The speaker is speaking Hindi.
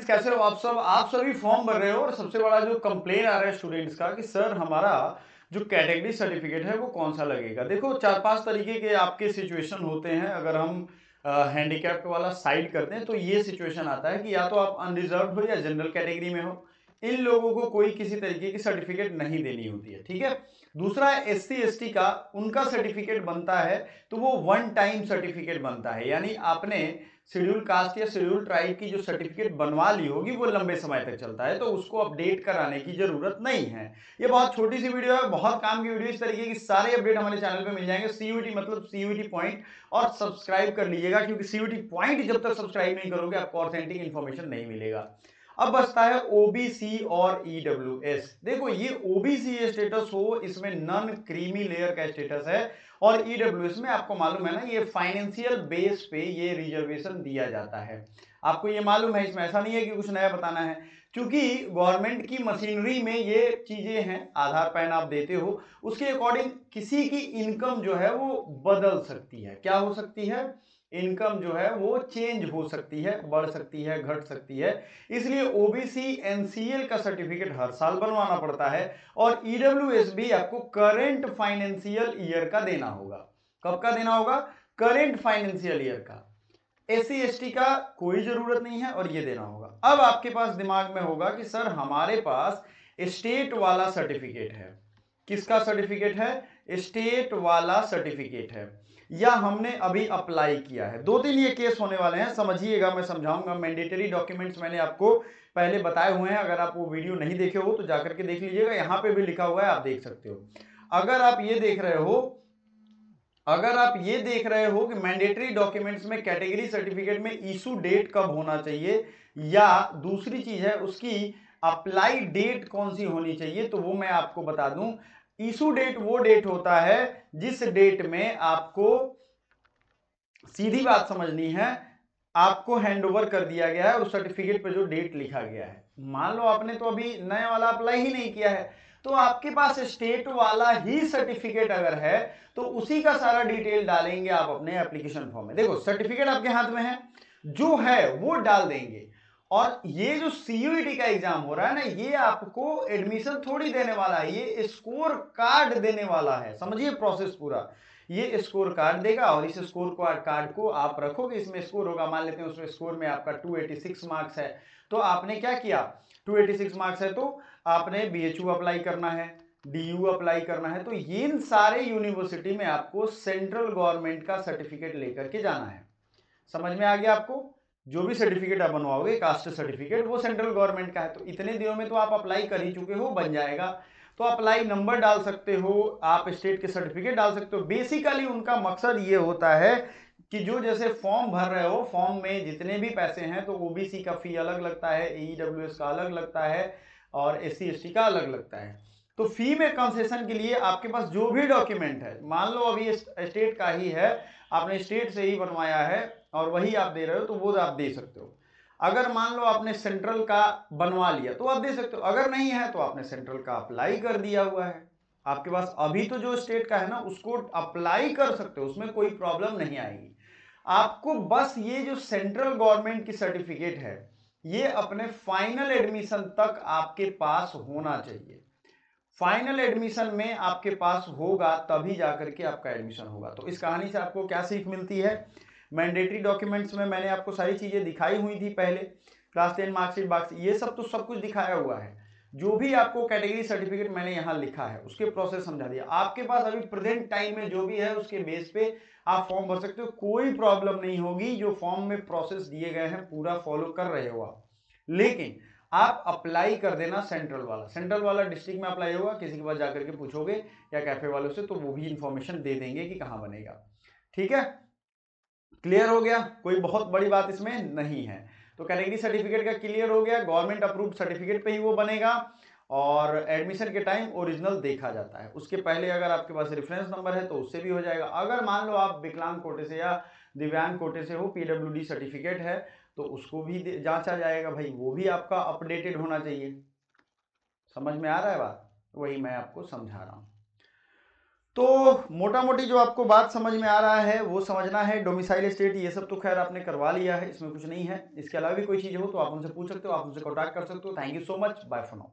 कैसे हो आप सभी फॉर्म भर रहे हो और सबसे बड़ा जो कंप्लेन आ रहा है स्टूडेंट्स का कि सर हमारा जो कैटेगरी सर्टिफिकेट है वो कौन सा लगेगा। देखो 4-5 तरीके के आपके सिचुएशन होते हैं। अगर हम हैंडीकैप्ड वाला साइड करते हैं तो ये सिचुएशन आता है कि या तो आप अनरिजर्व्ड हो या जनरल कैटेगरी में हो। इन लोगों को कोई किसी तरीके की सर्टिफिकेट नहीं देनी होती है, ठीक है। दूसरा है एससी एसटी का, उनका सर्टिफिकेट बनता है तो वो वन टाइम सर्टिफिकेट बनता है, यानी आपने शेड्यूल कास्ट या शेड्यूल ट्राइब की जो सर्टिफिकेट बनवा ली होगी वो लंबे समय तक चलता है, तो उसको अपडेट कराने की जरूरत नहीं है। ये बहुत छोटी सी वीडियो है, बहुत काम की वीडियो। इस तरीके की सारे अपडेट हमारे चैनल पे मिल जाएंगे। सीयूटी मतलब सीयूटी पॉइंट, और सब्सक्राइब कर लीजिएगा क्योंकि सीयूटी पॉइंट जब तक सब्सक्राइब नहीं करोगे आपको ऑथेंटिक इन्फॉर्मेशन नहीं मिलेगा। अब बचता है ओबीसी और ईडब्ल्यूएस। देखो ये ओबीसी स्टेटस हो, इसमें नॉन क्रीमी लेयर का स्टेटस है, और ईडब्ल्यूएस में आपको मालूम है ना ये फाइनेंशियल बेस पे ये रिजर्वेशन दिया जाता है। आपको ये मालूम है, इसमें ऐसा नहीं है कि कुछ नया बताना है, क्योंकि गवर्नमेंट की मशीनरी में ये चीजें हैं। आधार पैन आप देते हो, उसके अकॉर्डिंग किसी की इनकम जो है वो बदल सकती है। क्या हो सकती है? इनकम जो है वो चेंज हो सकती है, बढ़ सकती है, घट सकती है। इसलिए ओबीसी एनसीएल का सर्टिफिकेट हर साल बनवाना पड़ता है, और ईडब्ल्यूएस भी आपको करंट फाइनेंशियल ईयर का देना होगा। कब का देना होगा? करंट फाइनेंशियल ईयर का। एससी एसटी का कोई जरूरत नहीं है और ये देना होगा। अब आपके पास दिमाग में होगा कि सर हमारे पास स्टेट वाला सर्टिफिकेट है। किसका सर्टिफिकेट है? स्टेट वाला सर्टिफिकेट है, या हमने अभी अप्लाई किया है। दो तीन ये केस होने वाले हैं, समझिएगा, मैं समझाऊंगा। मैंडेटरी डॉक्यूमेंट्स मैंने आपको पहले बताए हुए हैं, अगर आप वो वीडियो नहीं देखे हो तो जाकर के देख लीजिएगा, यहां पे भी लिखा हुआ है, आप देख सकते हो। अगर आप ये देख रहे हो, अगर आप ये देख रहे हो कि मैंडेटरी डॉक्यूमेंट्स में कैटेगरी सर्टिफिकेट में इशू डेट कब होना चाहिए, या दूसरी चीज है उसकी अप्लाई डेट कौन सी होनी चाहिए, तो वो मैं आपको बता दूं। इशू डेट वो डेट होता है जिस डेट में आपको, सीधी बात समझनी है, आपको हैंडओवर कर दिया गया है, उस सर्टिफिकेट पे जो डेट लिखा गया है। मान लो आपने तो अभी नया वाला अप्लाई ही नहीं किया है, तो आपके पास स्टेट वाला ही सर्टिफिकेट अगर है तो उसी का सारा डिटेल डालेंगे आप अपने एप्लीकेशन फॉर्म में। देखो सर्टिफिकेट आपके हाथ में है, जो है वो डाल देंगे। और ये जो सीयूईटी का एग्जाम हो रहा है ना, ये आपको एडमिशन थोड़ी देने वाला है, ये स्कोर कार्ड देने वाला है। समझिए प्रोसेस पूरा। ये स्कोर कार्ड देगा और इस स्कोर कार्ड को आप रखोगे, इसमें स्कोर होगा। मान लेते हैं उसमें स्कोर में आपका 286 मार्क्स है, तो आपने क्या किया? 286 मार्क्स है तो आपने बीएचयू अप्लाई करना है, डीयू अप्लाई करना है, तो इन सारे यूनिवर्सिटी में आपको सेंट्रल गवर्नमेंट का सर्टिफिकेट लेकर के जाना है। समझ में आ गया आपको? जो भी सर्टिफिकेट आप बनवाओगे कास्ट सर्टिफिकेट, वो सेंट्रल गवर्नमेंट का है। तो इतने दिनों में तो आप अप्लाई कर ही चुके हो, बन जाएगा। तो अप्लाई नंबर डाल सकते हो, आप स्टेट के सर्टिफिकेट डाल सकते हो। बेसिकली उनका मकसद ये होता है कि जो जैसे फॉर्म भर रहे हो, फॉर्म में जितने भी पैसे हैं, तो ओबीसी का फी अलग लगता है, ईडब्ल्यूएस का अलग लगता है, और एससी एसटी का अलग लगता है। तो फी में कंसेशन के लिए आपके पास जो भी डॉक्यूमेंट है, मान लो अभी स्टेट का ही है, आपने स्टेट से ही बनवाया है और वही आप दे रहे हो, तो वो आप दे सकते हो। अगर मान लो आपने सेंट्रल का बनवा लिया तो आप दे सकते हो, अगर नहीं है तो आपने सेंट्रल का अप्लाई कर दिया हुआ है आपके पास, अभी तो जो स्टेट का है ना उसको अप्लाई कर सकते हो, उसमें कोई प्रॉब्लम नहीं आएगी। आपको बस ये जो सेंट्रल गवर्नमेंट की सर्टिफिकेट है, ये अपने फाइनल एडमिशन तक आपके पास होना चाहिए। फाइनल एडमिशन में आपके पास होगा तभी जाकर के आपका एडमिशन होगा। तो इस कहानी से आपको क्या सीख मिलती है? मैंडेटरी डॉक्यूमेंट्स में मैंने आपको सारी चीजें दिखाई हुई थी पहले, क्लास 10 मार्कशीट बॉक्स, ये सब तो सब कुछ दिखाया हुआ है। जो भी आपको कैटेगरी सर्टिफिकेट मैंने यहाँ लिखा है उसके प्रोसेस समझा दिया। आपके पास अभी प्रेजेंट टाइम में जो भी है उसके बेस पे आप फॉर्म भर सकते हो, कोई प्रॉब्लम नहीं होगी। जो फॉर्म में प्रोसेस दिए गए हैं पूरा फॉलो कर रहे हो आप। लेकिन आप अप्लाई कर देना सेंट्रल वाला, सेंट्रल वाला डिस्ट्रिक्ट में अप्लाई होगा, किसी के पास जाकर के पूछोगे या कैफे वालों से, तो वो भी इंफॉर्मेशन दे देंगे कि कहां बनेगा। ठीक है, क्लियर हो गया? कोई बहुत बड़ी बात इसमें नहीं है। तो कैटेगरी सर्टिफिकेट का क्लियर हो गया, गवर्नमेंट अप्रूव्ड सर्टिफिकेट पे ही वो बनेगा, और एडमिशन के टाइम ओरिजिनल देखा जाता है। उसके पहले अगर आपके पास रेफरेंस नंबर है तो उससे भी हो जाएगा। अगर मान लो आप विकलांग कोटे से या दिव्यांग कोटे से हो, पीडब्ल्यूडी सर्टिफिकेट है, तो उसको भी जांचा जाएगा भाई, वो भी आपका अपडेटेड होना चाहिए। समझ में आ रहा है बात? वही मैं आपको समझा रहा हूं। तो मोटा मोटी जो आपको बात समझ में आ रहा है वो समझना है। डोमिसाइल स्टेट ये सब तो खैर आपने करवा लिया है, इसमें कुछ नहीं है। इसके अलावा भी कोई चीज़ हो तो आप उनसे पूछ सकते हो, आप उनसे कॉन्टैक्ट कर सकते हो। Thank you so much, bye for now.